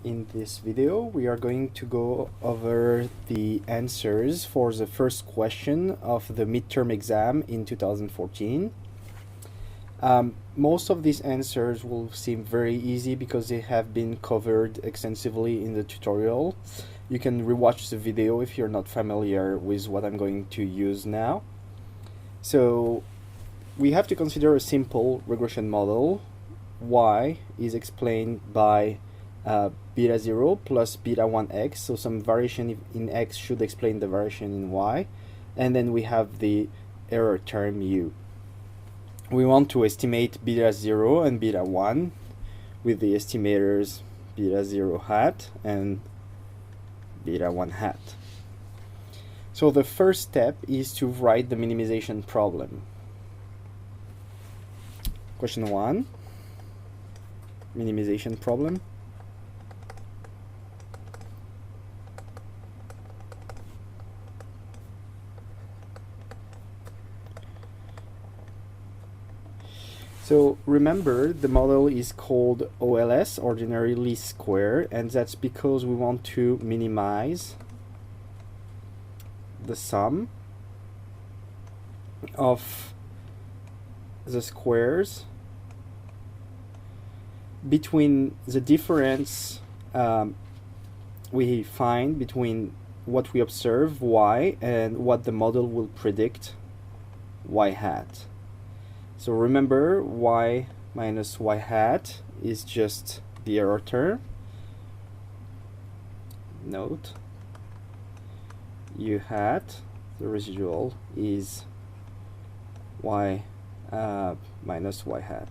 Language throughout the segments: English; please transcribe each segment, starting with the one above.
In this video, we are going to go over the answers for the first question of the midterm exam in 2014. Most of these answers will seem very easy because they have been covered extensively in the tutorial. You can rewatch the video if you're not familiar with what I'm going to use now. So we have to consider a simple regression model. Y is explained by beta 0 plus beta 1x, so some variation in x should explain the variation in y, and then we have the error term u. We want to estimate beta 0 and beta 1 with the estimators beta 0 hat and beta 1 hat. So the first step is to write the minimization problem. Question 1, minimization problem. So remember, the model is called OLSE, ordinary least square, and that's because we want to minimize the sum of the squares between the difference we find between what we observe, y, and what the model will predict, y hat. So remember, y minus y hat is just the error term. Note, u hat, the residual, is y minus y hat.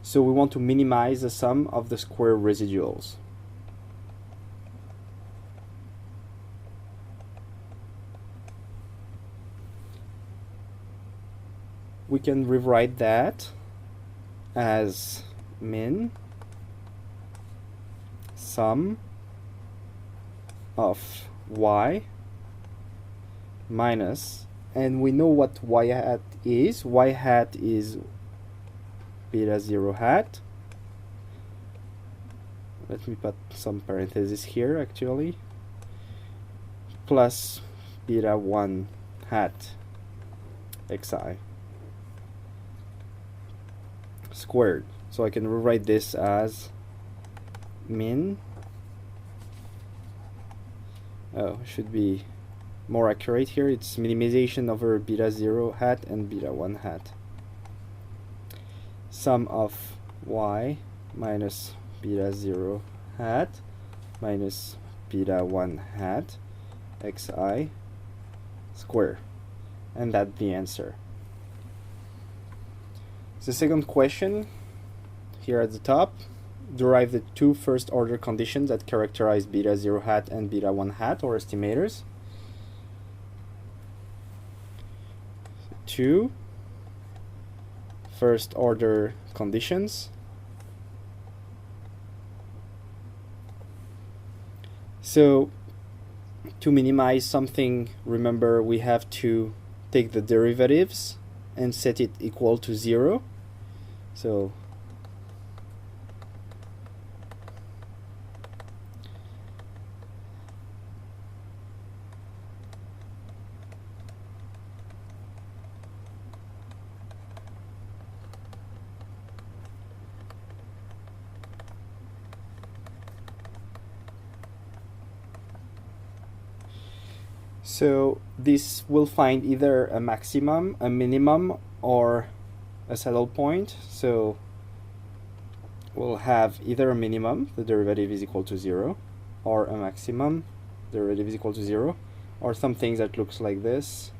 So we want to minimize the sum of the square residuals. We can rewrite that as min sum of y minus, and we know what y hat is. Y hat is beta 0 hat. Let me put some parentheses here actually, plus beta 1 hat xi squared. So I can rewrite this as min, should be more accurate here, it's minimization over beta 0 hat and beta 1 hat, sum of y minus beta 0 hat minus beta 1 hat xi square, and that's the answer. The second question, here at the top, derive the two first order conditions that characterize beta 0 hat and beta 1 hat, or estimators. Two first order conditions. So to minimize something, remember we have to take the derivatives and set it equal to 0. So this will find either a maximum, a minimum, or a saddle point. So we'll have either a minimum, the derivative is equal to 0, or a maximum, derivative is equal to 0, or something that looks like this.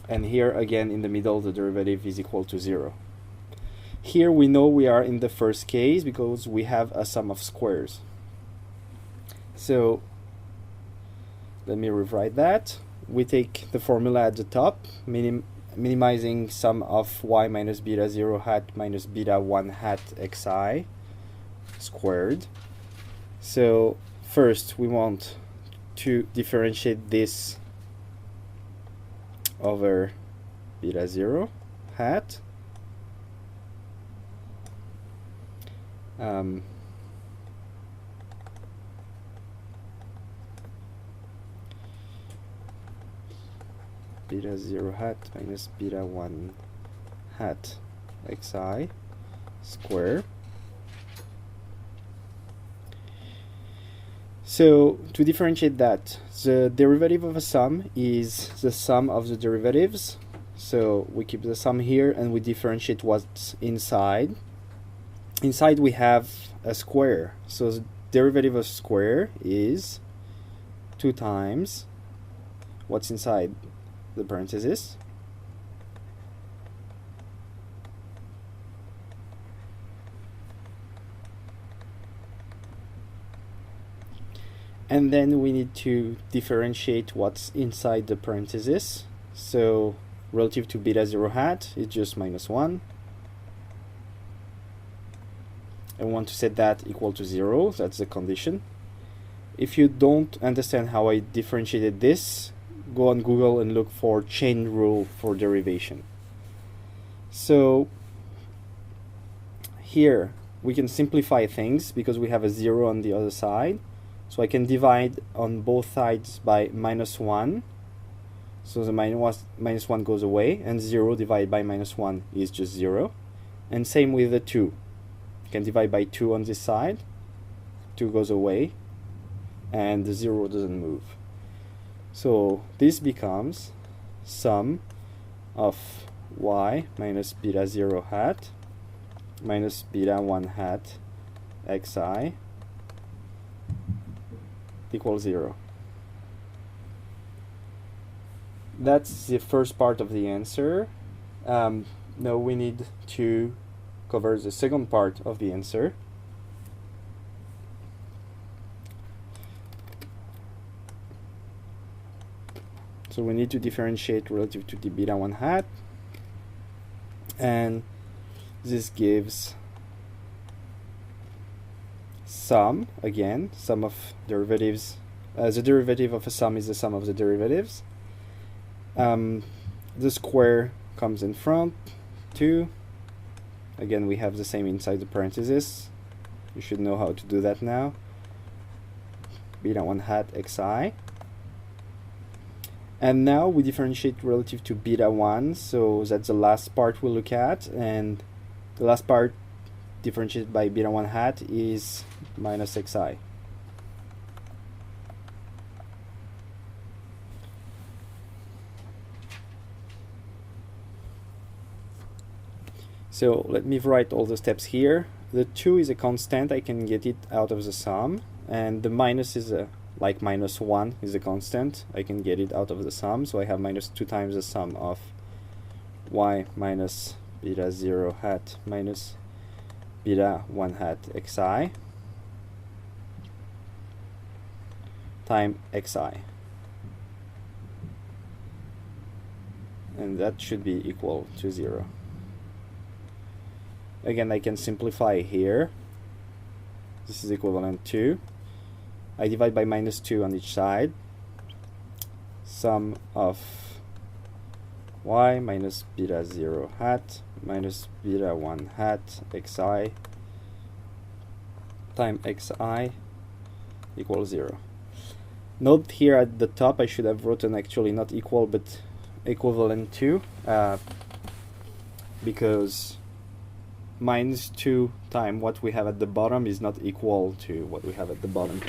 And here again in the middle, the derivative is equal to 0. Here we know we are in the first case because we have a sum of squares. So let me rewrite that. We take the formula at the top, minimizing sum of y minus beta 0 hat minus beta 1 hat xi squared. So first we want to differentiate this over beta 0 hat, beta 0 hat minus beta 1 hat xi square. So to differentiate that, the derivative of a sum is the sum of the derivatives. So we keep the sum here and we differentiate what's inside. Inside we have a square. So the derivative of square is 2 times what's inside the parenthesis. And then we need to differentiate what's inside the parenthesis. So relative to beta 0 hat, it's just minus 1. I want to set that equal to 0. That's the condition. If you don't understand how I differentiated this, go on Google and look for chain rule for derivation. So here we can simplify things because we have a 0 on the other side. So I can divide on both sides by minus 1. So the minus 1 goes away, and 0 divided by minus 1 is just 0. And same with the 2. You can divide by 2 on this side. 2 goes away, and the 0 doesn't move. So this becomes sum of y minus beta 0 hat minus beta 1 hat xi equals 0. That's the first part of the answer. Now we need to cover the second part of the answer. So we need to differentiate relative to the beta 1 hat, and this gives sum, again, sum of derivatives. The derivative of a sum is the sum of the derivatives. The square comes in front, 2. Again, we have the same inside the parenthesis. You should know how to do that now. Beta 1 hat xi. And now we differentiate relative to beta 1, so that's the last part we'll look at, and the last part differentiated by beta 1 hat is minus xi. So let me write all the steps here. The 2 is a constant, I can get it out of the sum, and the minus is like minus 1 is a constant, I can get it out of the sum, so I have minus 2 times the sum of y minus beta 0 hat minus beta 1 hat xi times xi, and that should be equal to 0. Again, I can simplify here. This is equivalent to, I divide by minus 2 on each side, sum of y minus beta 0 hat minus beta 1 hat xi times xi equals 0. Note here at the top I should have written actually not equal but equivalent to, because minus 2 times what we have at the bottom is not equal to what we have at the bottom.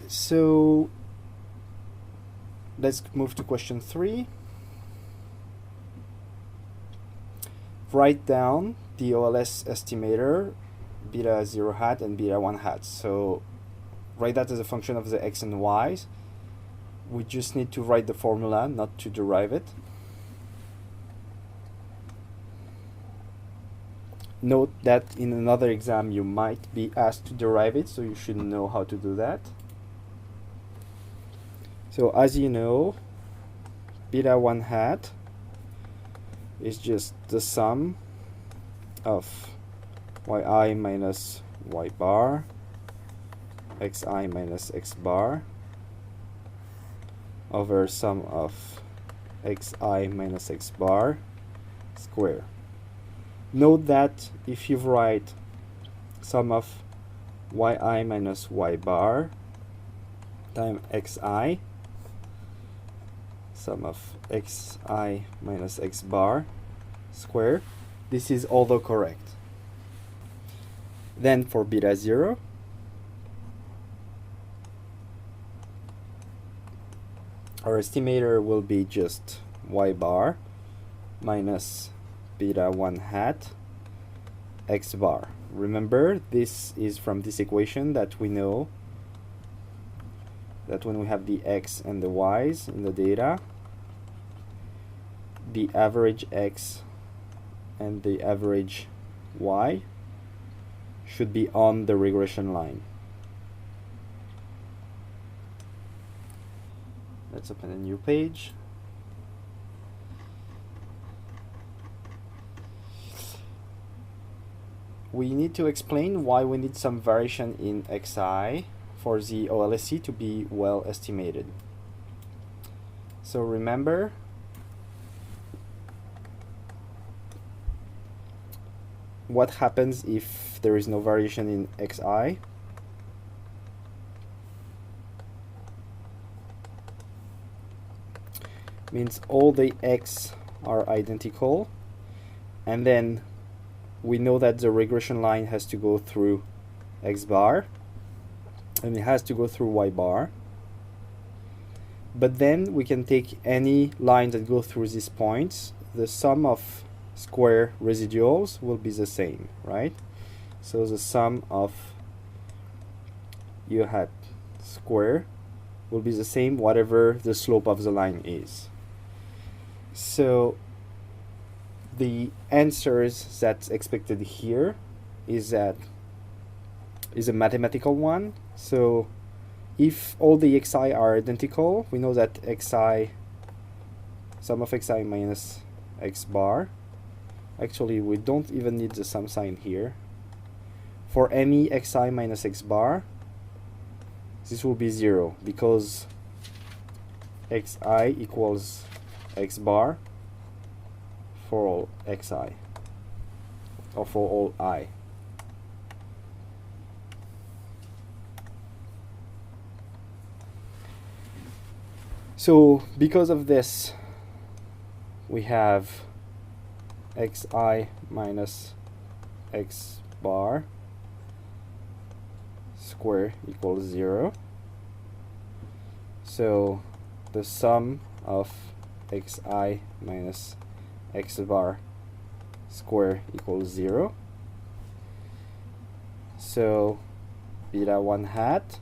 So let's move to question 3. Write down the OLSE estimator beta 0 hat and beta 1 hat. So write that as a function of the x and y's. We just need to write the formula, not to derive it. Note that in another exam you might be asked to derive it, so you should know how to do that. So as you know, beta 1 hat is just the sum of yi minus y bar, xi minus x bar, over sum of xi minus x bar square. Note that if you write sum of yi minus y bar times xi, sum of xi minus x bar square, this is although correct. Then for beta 0, our estimator will be just y bar minus beta 1 hat x bar. Remember, this is from this equation that we know that when we have the x and the y's in the data, the average x and the average y should be on the regression line. Let's open a new page. We need to explain why we need some variation in xi for the OLSE to be well estimated. So remember, what happens if there is no variation in xi? Means all the x are identical, and then we know that the regression line has to go through x bar and it has to go through y bar, but then we can take any line that go through these points. The sum of square residuals will be the same, right? So the sum of u hat square will be the same whatever the slope of the line is. So the answers that's expected here is a mathematical one. So if all the xi are identical, we know that xi, sum of xi minus x bar, actually we don't even need the sum sign here. For any xi minus x bar, this will be 0 because xi equals x bar for all xi, or for all I. So because of this, we have xi minus x bar square equals 0. So the sum of xi minus x bar square equals 0. So beta 1 hat,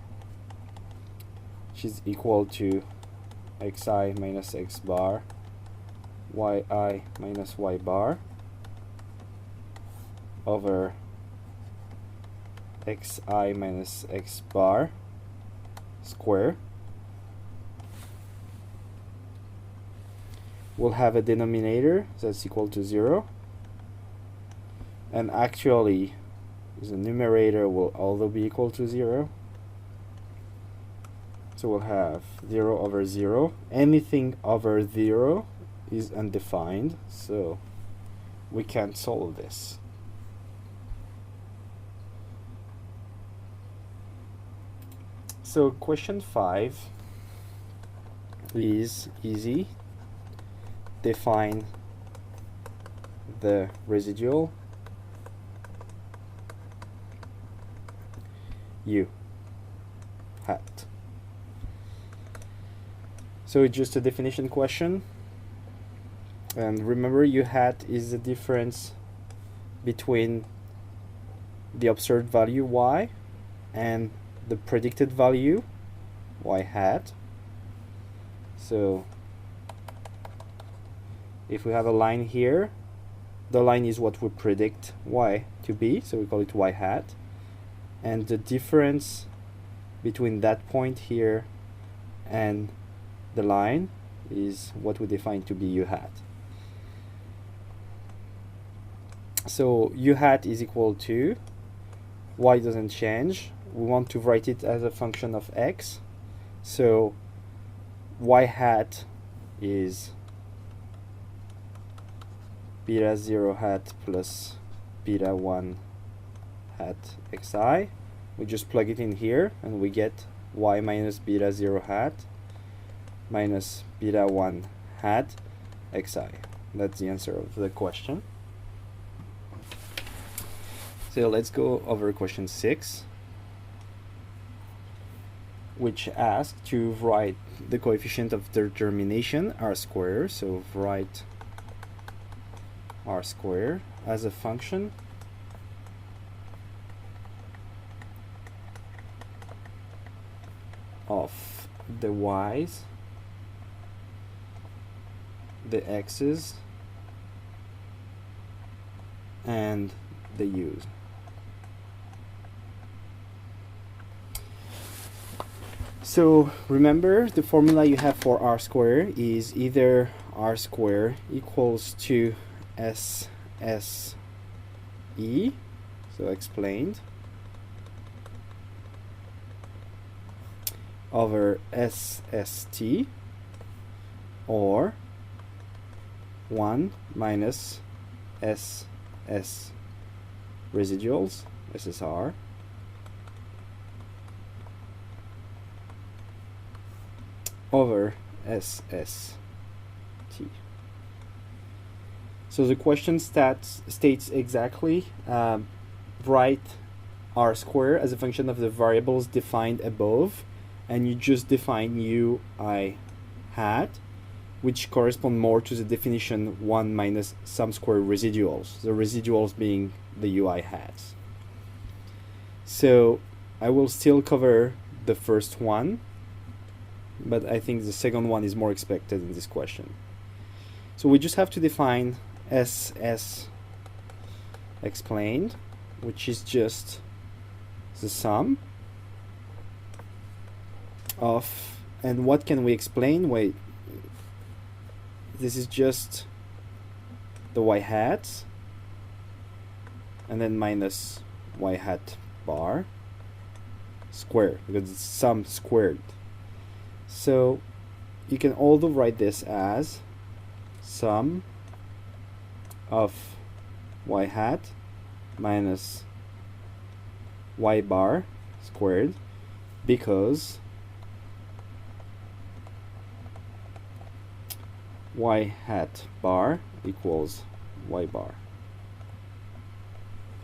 which is equal to xi minus x bar yi minus y bar over xi minus x bar square. We'll have a denominator that's equal to 0, and actually the numerator will also be equal to 0. So we'll have 0 over 0. Anything over 0 is undefined, so we can't solve this. So question 5 is easy. Define the residual u hat. So it's just a definition question, and remember, u hat is the difference between the observed value y and the predicted value y hat. So if we have a line here, the line is what we predict y to be, so we call it y hat, and the difference between that point here and the line is what we define to be u hat. So u hat is equal to, y doesn't change, we want to write it as a function of x, so y hat is beta 0 hat plus beta 1 hat xi. We just plug it in here and we get y minus beta 0 hat minus beta 1 hat xi. That's the answer of the question. So let's go over question 6, which asks to write the coefficient of determination r square. So write r square as a function of the y's, the x's, and the u's. So remember, the formula you have for r square is either r square equals to SSE, so explained, over SST, or 1 minus SS residuals, SSR, over SST. So the question states exactly, write r square as a function of the variables defined above, and you just define ui hat, which correspond more to the definition 1 minus some square residuals, the residuals being the ui hats. So I will still cover the first one, but I think the second one is more expected in this question. So we just have to define SS explained, which is just the sum of, and what can we explain? Wait, this is just the y hats, and then minus y hat bar square, because it's sum squared. So you can also write this as sum of y hat minus y bar squared, because y hat bar equals y bar.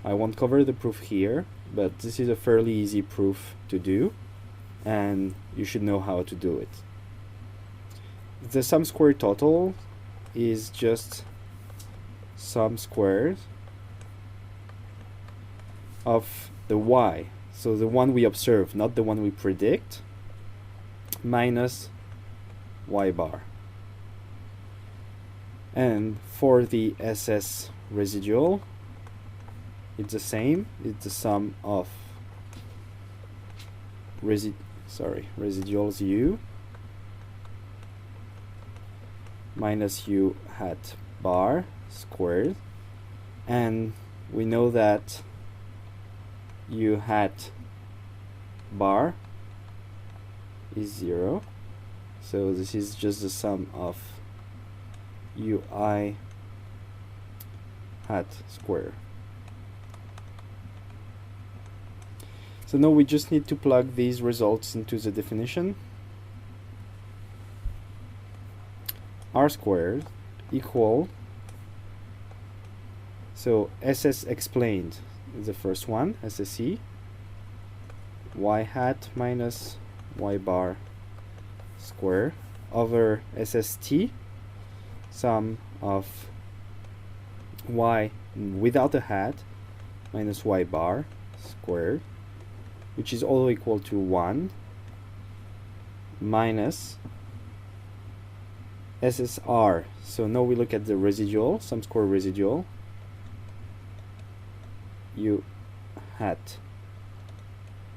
I won't cover the proof here, but this is a fairly easy proof to do, and you should know how to do it. The sum squared total is just sum squared of the y, so the one we observe, not the one we predict, minus y bar. And for the SS residual, it's the same. It's the sum of residuals u minus u hat bar squared, and we know that u hat bar is 0, so this is just the sum of ui hat square. So now we just need to plug these results into the definition. R squared equal, so SS explained is the first one, SSE, y hat minus y bar square over SST, sum of y without a hat minus y bar squared, which is all equal to 1 minus SSR. So now we look at the residual, sum square residual, u hat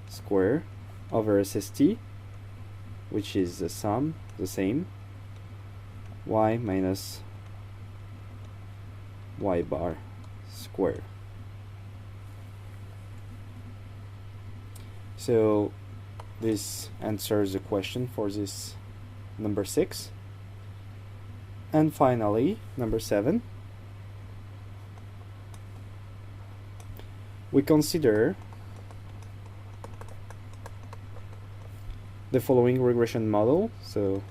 square over SST, which is the sum, the same, y minus y bar square. So this answers the question for this number 6. And finally, number 7. we consider the following regression model. So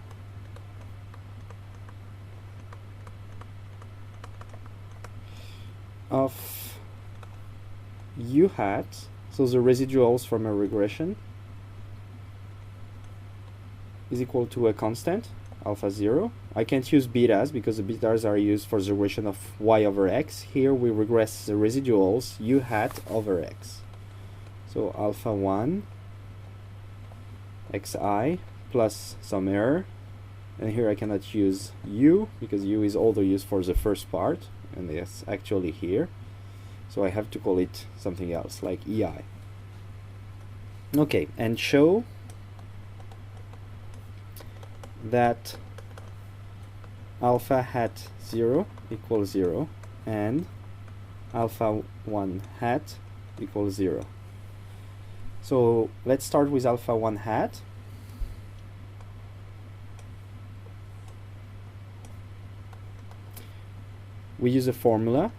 of u hat, so the residuals from a regression, is equal to a constant, alpha 0. I can't use betas because the betas are used for the regression of y over x. Here we regress the residuals u hat over x. So alpha 1 xi plus some error. And here I cannot use u because u is also used for the first part, and it's actually here. So I have to call it something else, like ei. Okay, and show that alpha hat 0 equals 0 and alpha 1 hat equals 0. So let's start with alpha 1 hat. We use a formula.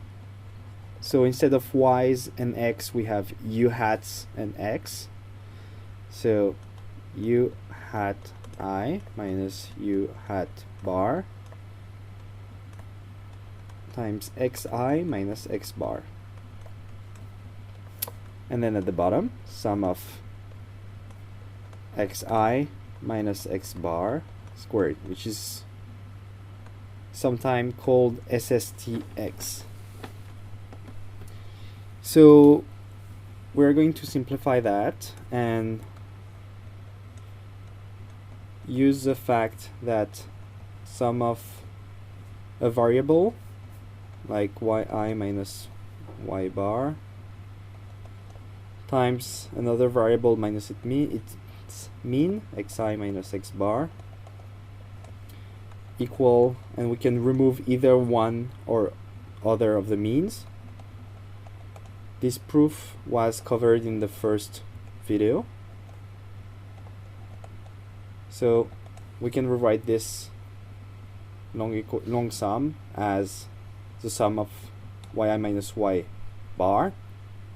So instead of y's and x, we have u hats and x. So u hat I minus u hat bar times xi minus x bar. And then at the bottom, sum of xi minus x bar squared, which is sometimes called SSTX. So we're going to simplify that and use the fact that sum of a variable like yi minus y bar times another variable minus its mean xi minus x bar equal, and we can remove either one or other of the means. This proof was covered in the first video. So we can rewrite this long sum as the sum of yi minus y bar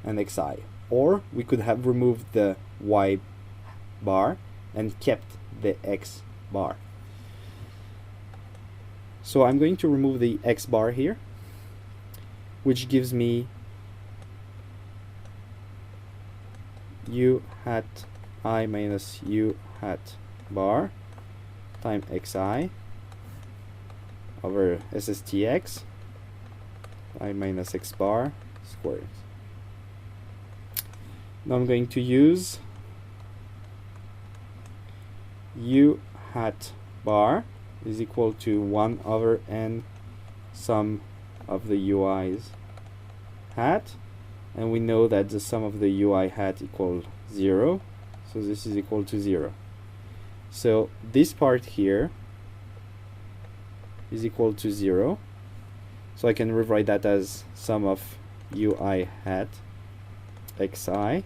and xi. Or we could have removed the y bar and kept the x bar. So I'm going to remove the x bar here, which gives me u hat I minus u hat bar times xi over SSTX I minus x bar squared. Now I'm going to use u hat bar is equal to 1 over n sum of the ui's hat, and we know that the sum of the ui hat equals 0, so this is equal to 0. So this part here is equal to 0, so I can rewrite that as sum of ui hat xi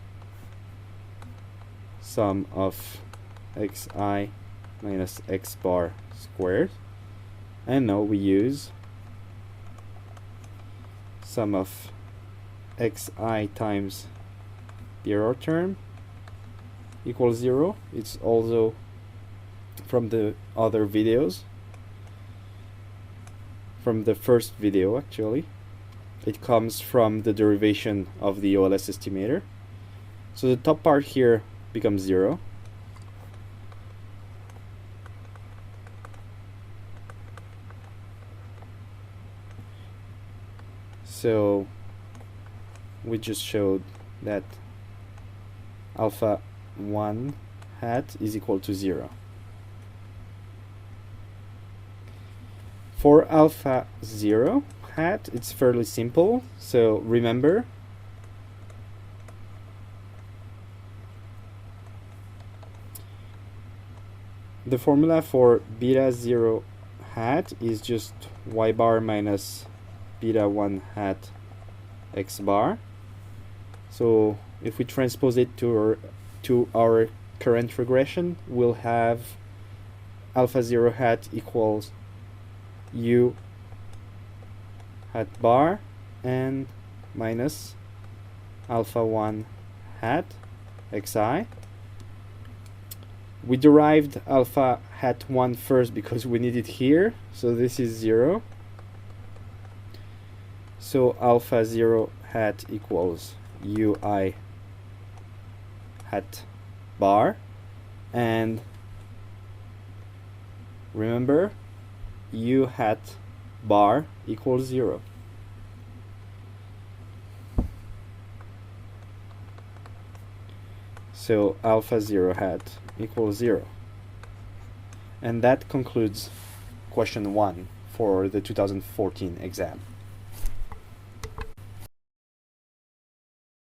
sum of xi minus x bar squared, and now we use sum of xi times the error term equals 0. It's also from the other videos, from the first video actually. It comes from the derivation of the OLSE estimator. So the top part here becomes 0. So we just showed that alpha 1 hat is equal to 0. For alpha 0 hat, it's fairly simple. So remember, the formula for beta 0 hat is just y bar minus beta 1 hat x bar. So if we transpose it to our current regression, we'll have alpha 0 hat equals u hat bar and minus alpha 1 hat xi. We derived alpha hat 1 first because we need it here, so this is 0. So alpha 0 hat equals ui hat bar, and remember, u hat bar equals 0. So alpha 0 hat equals 0. And that concludes question 1 for the 2014 exam.